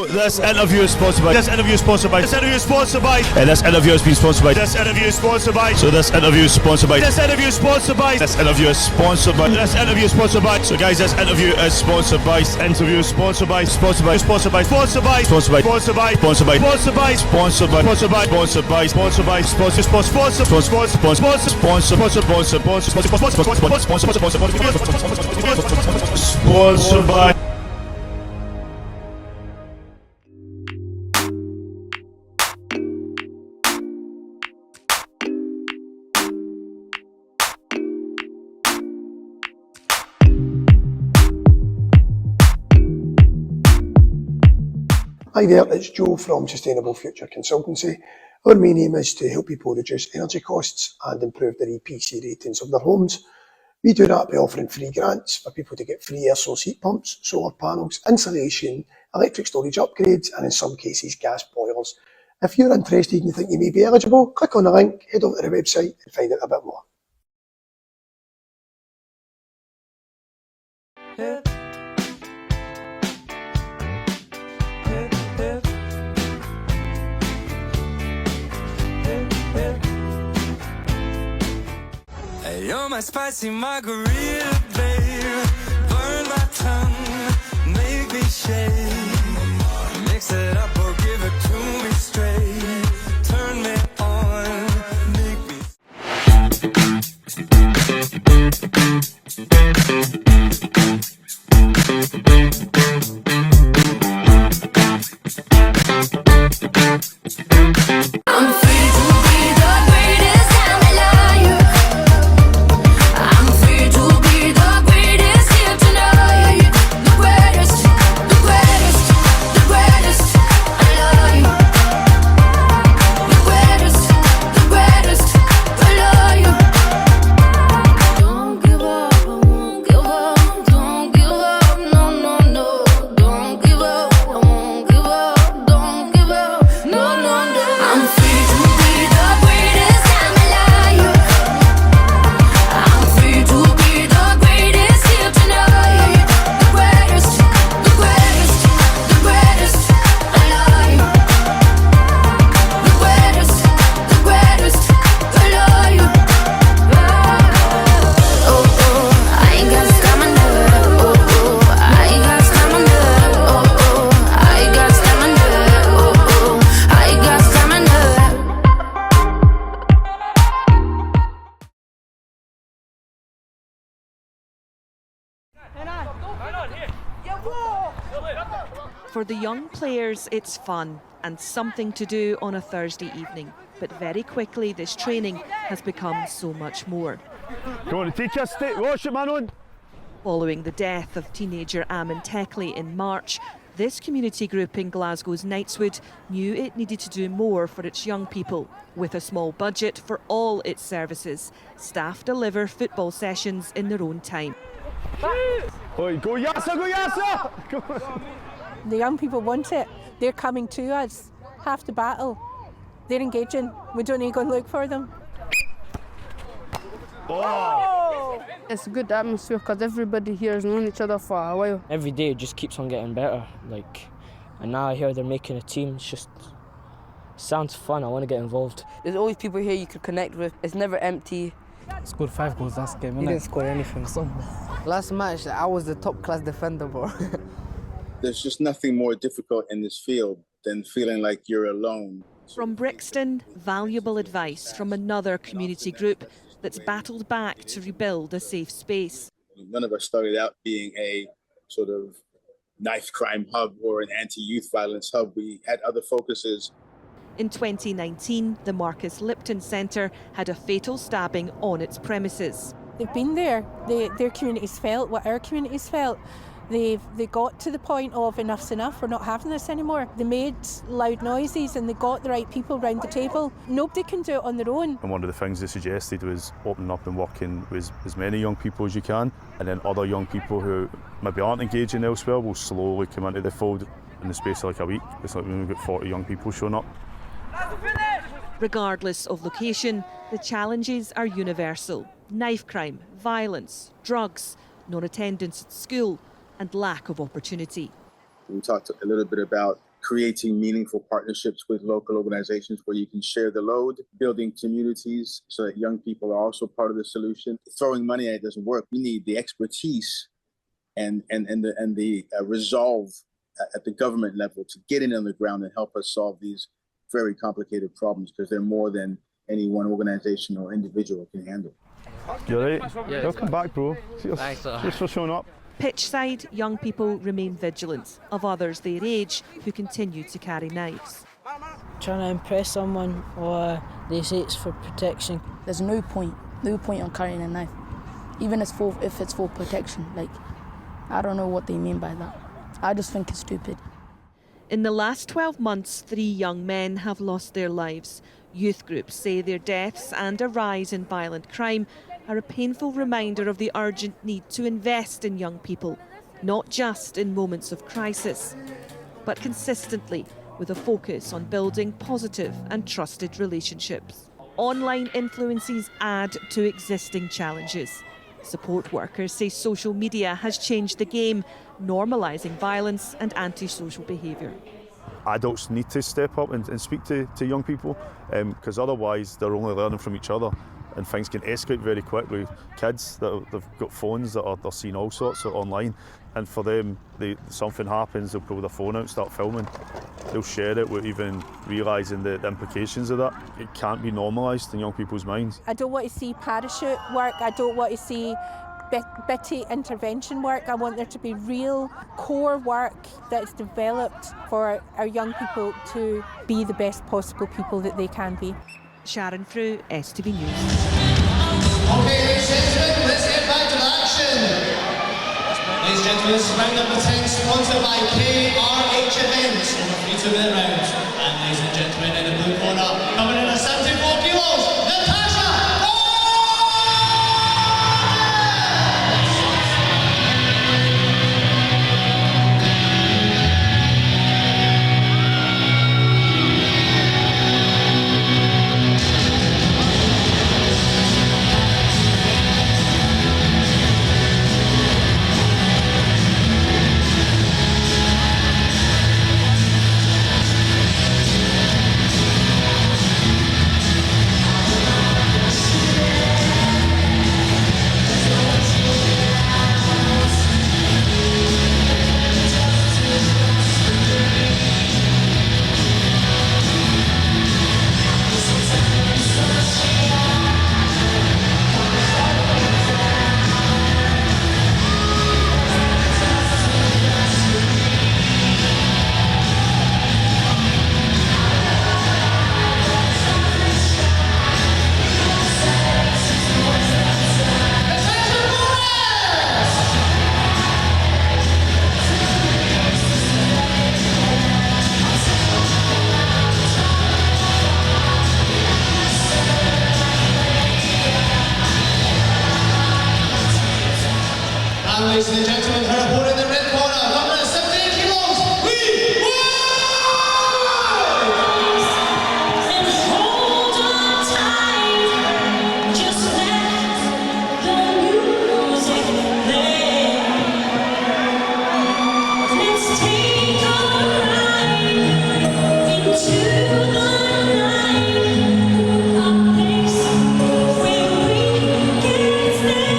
So this interview is sponsored by. This interview is sponsored by. This interview is sponsored by. And this interview has been sponsored by. This interview is sponsored by. So this interview is sponsored by. This interview is sponsored by. This interview is sponsored by. This interview is sponsored by. So guys, this interview is sponsored by. This interview is sponsored by. Sponsored by. Sponsored by. Sponsored by. Sponsored by. Sponsored by. Sponsored by. Sponsored by. Sponsored by. Sponsored by. Sponsored by. Sponsored by. Sponsor. Sponsor. Sponsor. Sponsor. Sponsor. Sponsor. Sponsor. Sponsored by. Hi there, it's Joe from Sustainable Future Consultancy. Our main aim is to help people reduce energy costs and improve their EPC ratings of their homes. We do that by offering free grants for people to get free air source heat pumps, solar panels, insulation, electric storage upgrades, and in some cases gas boilers. If you're interested and you think you may be eligible, click on the link, head over to the website and find out a bit more. You're my spicy margarita, babe. Burn my tongue, make me shake. Mix it up or give it to me straight. Turn me on, make me. I'm free to be the greatest, I'm a liar. I'm free to be the greatest here tonight. The greatest, the greatest, the greatest, I love you. The greatest, I love you. Don't give up, I won't give up. Don't give up, no, no, no. Don't give up, I won't give up. Don't give up, no, no, no. I'm free to be the greatest, I'm a liar. I'm free to be the greatest here tonight. The greatest, the greatest, the greatest, I love you. The greatest, I love you. Oh, oh, I ain't got stamina. Oh, oh, I ain't got stamina. Oh, oh, I got stamina. Oh, oh, I got stamina. For the young players, it's fun and something to do on a Thursday evening. But very quickly, this training has become so much more. Come on, teacher, stay. Watch it, man on. Following the death of teenager Amin Tekli in March, this community group in Glasgow's Knightswood knew it needed to do more for its young people. With a small budget for all its services, staff deliver football sessions in their own time. Oi, go Yasser, go Yasser! Go on. The young people want it. They're coming to us. Half the battle. They're engaging. We don't need to go and look for them. Oh. It's a good atmosphere because everybody here has known each other for a while. Every day it just keeps on getting better. And now I hear they're making a team. It just sounds fun. I want to get involved. There's always people here you can connect with. It's never empty. Scored 5 goals last game, You didn't score anything. Last match, I was the top class defender, bro. There's just nothing more difficult in this field than feeling like you're alone. From Brixton, valuable advice from another community group that's battled back to rebuild a safe space. None of us started out being a sort of knife crime hub or an anti-youth violence hub. We had other focuses. In 2019, the Marcus Lipton Centre had a fatal stabbing on its premises. They've been there. Their communities felt what our communities felt. They got to the point of enough's enough, we're not having this anymore. They made loud noises and they got the right people round the table. Nobody can do it on their own. And one of the things they suggested was opening up and working with as many young people as you can, and then other young people who maybe aren't engaging elsewhere will slowly come into the fold in the space of like a week. It's like when we've got 40 young people showing up. Regardless of location, the challenges are universal. Knife crime, violence, drugs, non-attendance at school, and lack of opportunity. We talked a little bit about creating meaningful partnerships with local organizations where you can share the load, building communities so that young people are also part of the solution. Throwing money at it doesn't work. We need the expertise and the resolve at the government level to get in on the ground and help us solve these very complicated problems, because they're more than any one organization or individual can handle. You're right. Yeah, welcome back, bro. Thanks for showing up. Pitchside, young people remain vigilant of others their age who continue to carry knives. Trying to impress someone, or they say it's for protection. There's no point on carrying a knife, even if it's for protection. Like, I don't know what they mean by that. I just think it's stupid. In the last 12 months, 3 young men have lost their lives. Youth groups say their deaths and a rise in violent crime are a painful reminder of the urgent need to invest in young people, not just in moments of crisis, but consistently with a focus on building positive and trusted relationships. Online influences add to existing challenges. Support workers say social media has changed the game, normalising violence and antisocial behaviour. Adults need to step up and speak to young people, because otherwise they're only learning from each other and things can escalate very quickly. Kids, they've got phones that they're seeing all sorts of online, and for them, something happens, they'll pull their phone out and start filming. They'll share it without even realising the implications of that. It can't be normalised in young people's minds. I don't want to see parachute work. I don't want to see bitty intervention work. I want there to be real core work that's developed for our young people to be the best possible people that they can be. Sharon Frew, STV News. Okay, ladies and gentlemen, let's get back to the action. Ladies and gentlemen, this is round number 10, sponsored by KRH Events, over 3 2-minute rounds. And ladies and gentlemen, in the blue corner, coming in at 74 kilos, Natasha! Ladies and gentlemen, her opponent in the red corner, coming at 78 kilos, Leigh! And hold on tight, just let the music play. Let's take a ride into the night, a place where we can stay.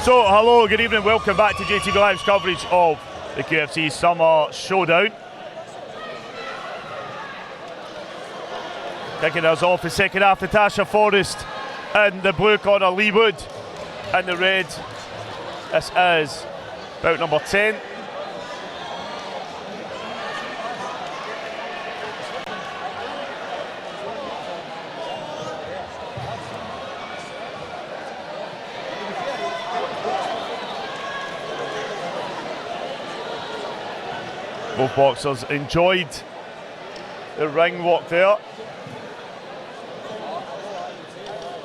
So, hello, good evening, welcome back to JATV Live's coverage of the QFC Summer Showdown. Kicking us off the second half, Natasha, Forrest in the blue corner, Leigh in the red. This is bout number 10. Both boxers enjoyed the ring walk there.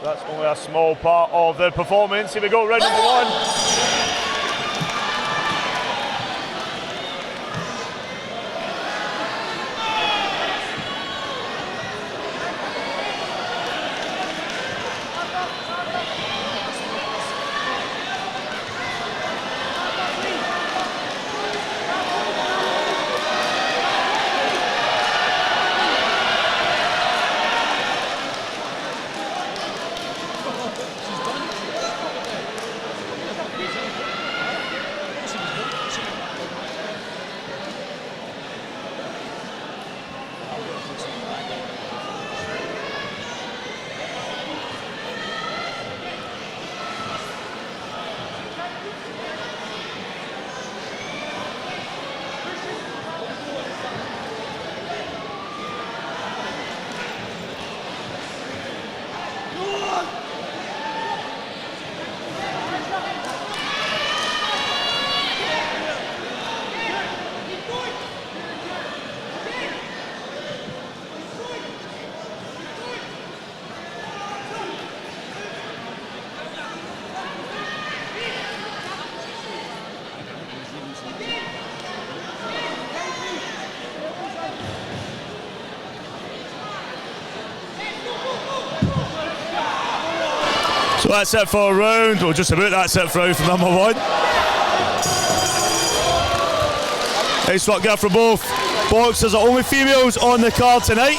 That's only a small part of the performance. Here we go, round number 1. So that's it for a round, or just about that's it for round for number 1. Nice work there for both boxers. Are only females on the card tonight.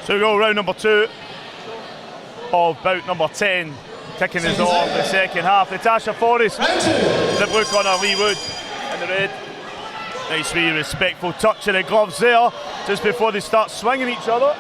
So we go round number 2 of bout number 10, kicking us off the second half. Natasha Forrest, the blue corner, Leigh Wood in the red. Nice wee respectful touch of the gloves there, just before they start swinging each other.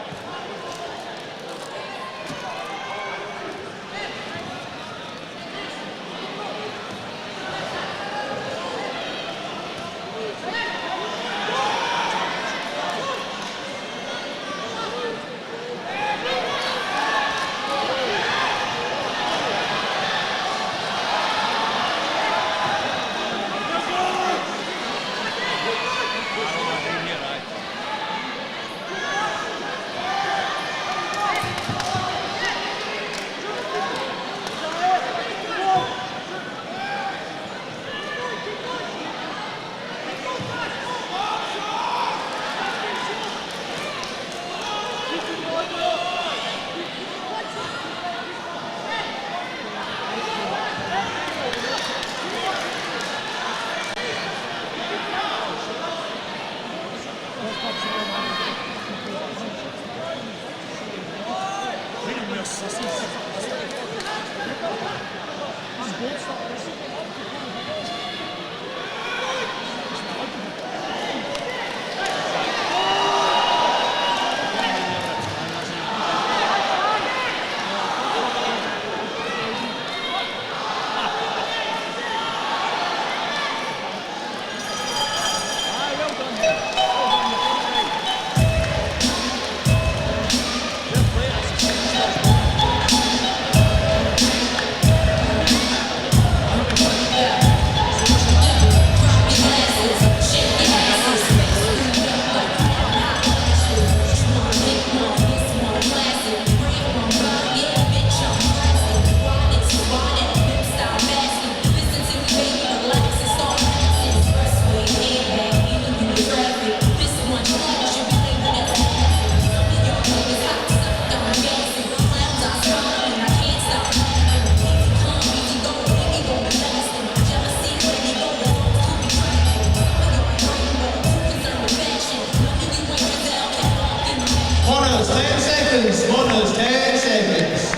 seconds. Mona's 10 seconds.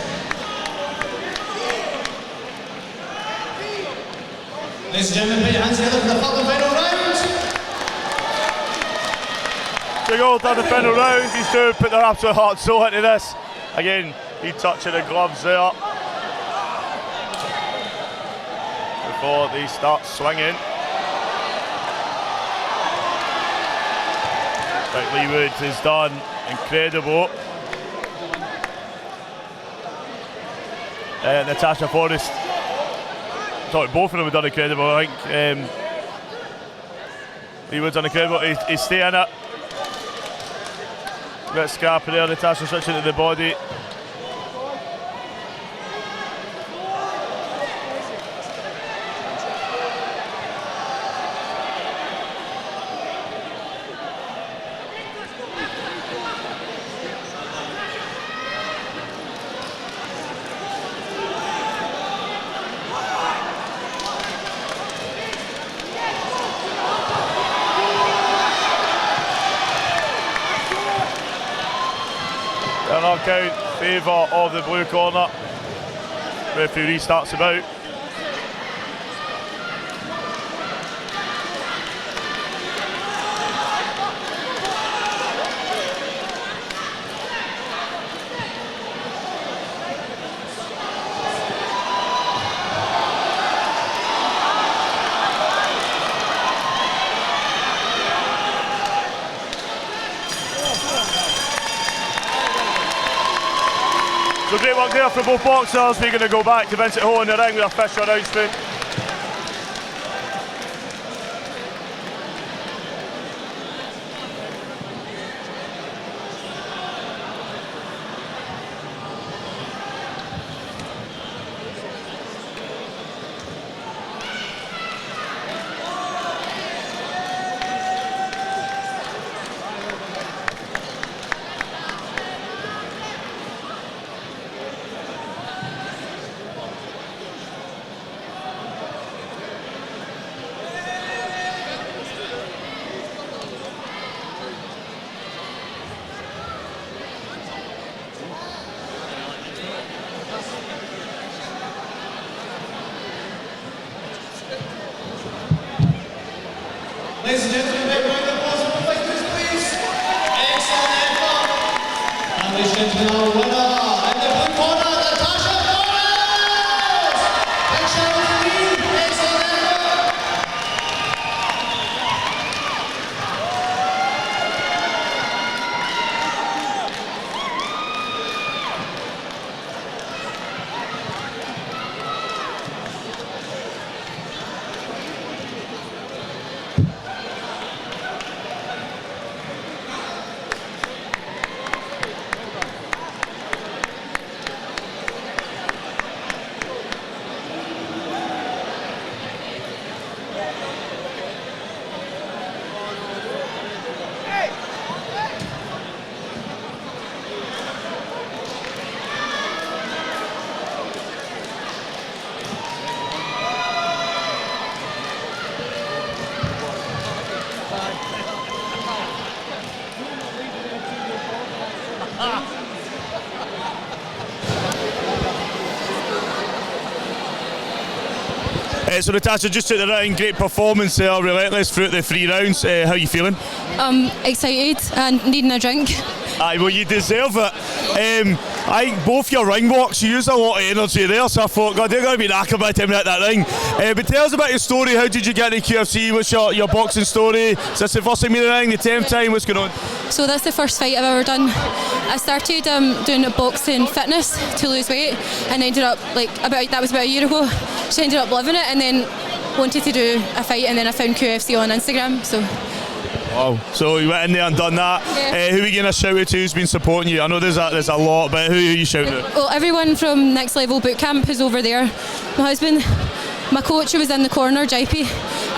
Ladies and gentlemen, put your hands together for the third and final round. To go third and final round, these two put their absolute heart and soul into this. Again, he touching the gloves there before they start swinging. Like Leigh Wood has done incredible. Natasha, Forrest, I thought both of them have done incredible. I think Leigh Wood's done incredible. He's staying it. Bit scrappy there, Natasha switching to the body. Count favour of the blue corner. Referee restarts about. So great work there for both boxers. We're going to go back to Vincent Ho in the ring with a official announcement. Ladies and gentlemen, make round of applause for the fighters, please. Excellent effort. And ladies and gentlemen, our winner in the blue corner, Natasha Forrest. Big shout out to Leigh. Excellent effort. So Natasha, just took the ring, great performance there, relentless throughout the 3 rounds. How are you feeling? Excited and needing a drink. Aye, well you deserve it. I think both your ring walks, you used a lot of energy there, so I thought, God, they're going to be knackered by the time we hit that ring. But tell us about your story. How did you get into QFC? What's your boxing story? Is this the first time you're in the ring, the 10th time? What's going on? So that's the first fight I've ever done. I started doing boxing fitness to lose weight, and ended up that was about a year ago. Just ended up loving it, and then wanted to do a fight, and then I found QFC on Instagram. So. Wow, so you went in there and done that. Yeah. Who are you going to shout out to who's been supporting you? I know there's a lot, but who are you shouting at? Well, everyone from Next Level Boot Camp is over there. My husband, my coach who was in the corner, JP,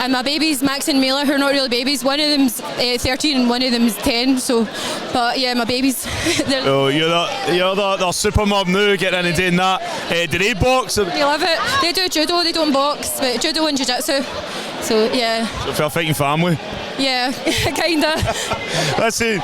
and my babies, Max and Mila, who are not really babies. One of them's 13 and one of them's 10. So, but yeah, my babies. Oh, you're the super mum now, getting in and doing that. Do they box? They love it. They do judo, they don't box, but judo and jiu-jitsu. So yeah. So for a fighting family. Yeah, kinda. Listen,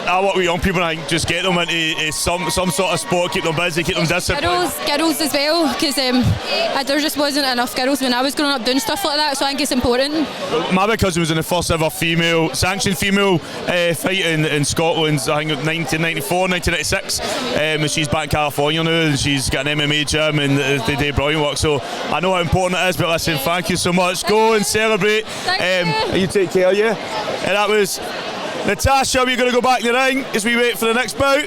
I work with young people, and I think just get them into some sort of sport, keep them busy, keep them disciplined. Girls as well, because there just wasn't enough girls when I was growing up doing stuff like that, so I think it's important. My cousin was in the first ever sanctioned female fight in Scotland, I think 1994, 1996, and she's back in California now, and she's got an MMA gym, and they do brilliant work, so I know how important it is. But listen, thank you so much. Go and celebrate. You take care, yeah? And that was Natasha. We're going to go back in the ring as we wait for the next bout.